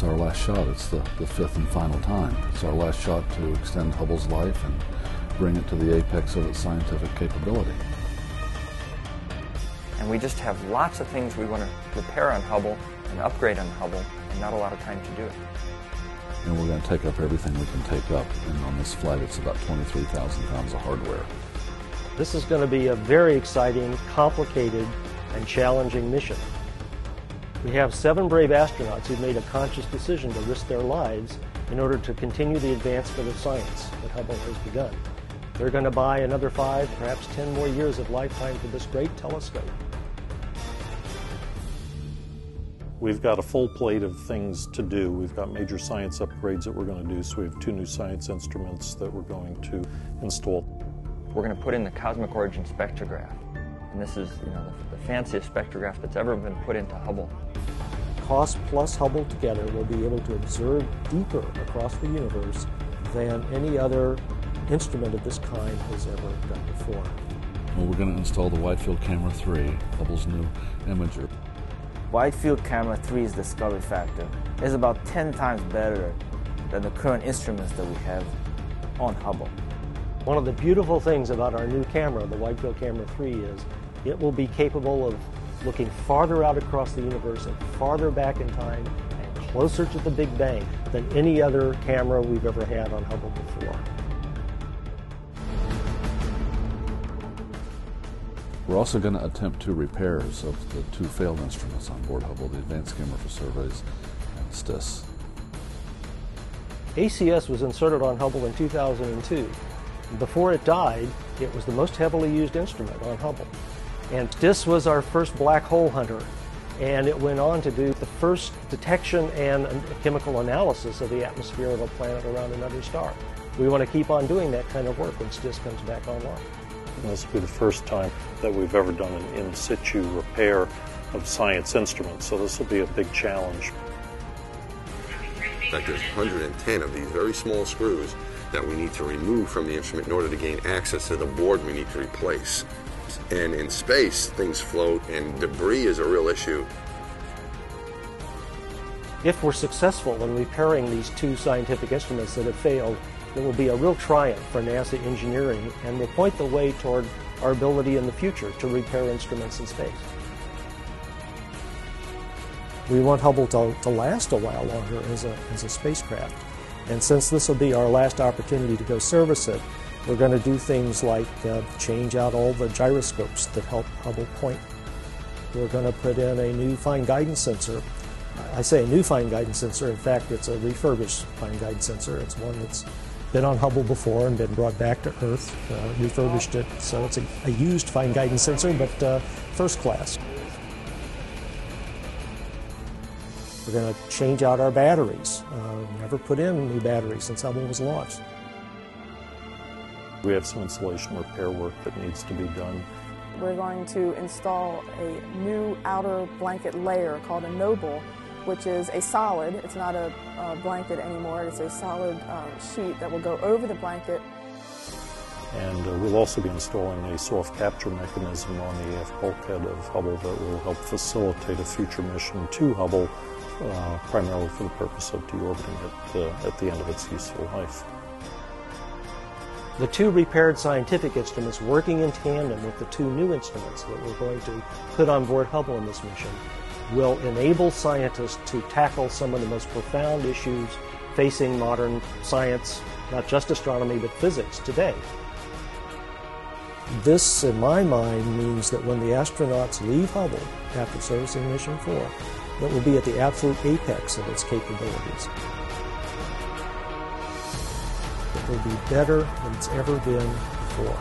our last shot. It's the fifth and final time. It's our last shot to extend Hubble's life and bring it to the apex of its scientific capability. And we just have lots of things we want to repair on Hubble and upgrade on Hubble, and not a lot of time to do it. And we're going to take up everything we can take up. And on this flight, it's about 23,000 pounds of hardware. This is going to be a very exciting, complicated, and challenging mission. We have 7 brave astronauts who've made a conscious decision to risk their lives in order to continue the advancement of science that Hubble has begun. They're going to buy another 5, perhaps 10 more years of lifetime for this great telescope. We've got a full plate of things to do. We've got major science upgrades that we're going to do, so we have 2 new science instruments that we're going to install. We're going to put in the cosmic origin spectrograph. And this is, the fanciest spectrograph that's ever been put into Hubble. COST plus Hubble together will be able to observe deeper across the universe than any other instrument of this kind has ever done before. Well, we're going to install the Wide Field Camera 3, Hubble's new imager. Wide Field Camera 3's discovery factor is about 10 times better than the current instruments that we have on Hubble. One of the beautiful things about our new camera, the Wide Field Camera 3, is it will be capable of looking farther out across the universe and farther back in time and closer to the Big Bang than any other camera we've ever had on Hubble before. We're also going to attempt 2 repairs of the 2 failed instruments on board Hubble, the Advanced Skimmer for Surveys and STIS. ACS was inserted on Hubble in 2002. Before it died, it was the most heavily used instrument on Hubble. And STIS was our first black hole hunter, and it went on to do the first detection and chemical analysis of the atmosphere of a planet around another star. We want to keep on doing that kind of work when STIS comes back online. And this will be the first time that we've ever done an in situ repair of science instruments, so this will be a big challenge. In fact, there's 110 of these very small screws that we need to remove from the instrument in order to gain access to the board we need to replace. And in space, things float and debris is a real issue. If we're successful in repairing these 2 scientific instruments that have failed, it will be a real triumph for NASA engineering and will point the way toward our ability in the future to repair instruments in space. We want Hubble to last a while longer as a spacecraft. And since this will be our last opportunity to go service it, we're going to do things like change out all the gyroscopes that help Hubble point. We're going to put in a new fine guidance sensor. I say a new fine guidance sensor. In fact, it's a refurbished fine guidance sensor. It's one that's been on Hubble before and been brought back to Earth, refurbished it. So it's a used fine guidance sensor, but first class. We're going to change out our batteries. Never put in new batteries since Hubble was launched. We have some insulation repair work that needs to be done. We're going to install a new outer blanket layer called a noble, which is a solid. It's not a blanket anymore. It's a solid sheet that will go over the blanket. And we'll also be installing a soft capture mechanism on the aft bulkhead of Hubble that will help facilitate a future mission to Hubble, primarily for the purpose of deorbiting it at the end of its useful life. The 2 repaired scientific instruments working in tandem with the 2 new instruments that we're going to put on board Hubble in this mission will enable scientists to tackle some of the most profound issues facing modern science, not just astronomy, but physics today. This, in my mind, means that when the astronauts leave Hubble after servicing Mission 4, it will be at the absolute apex of its capabilities. It will be better than it's ever been before.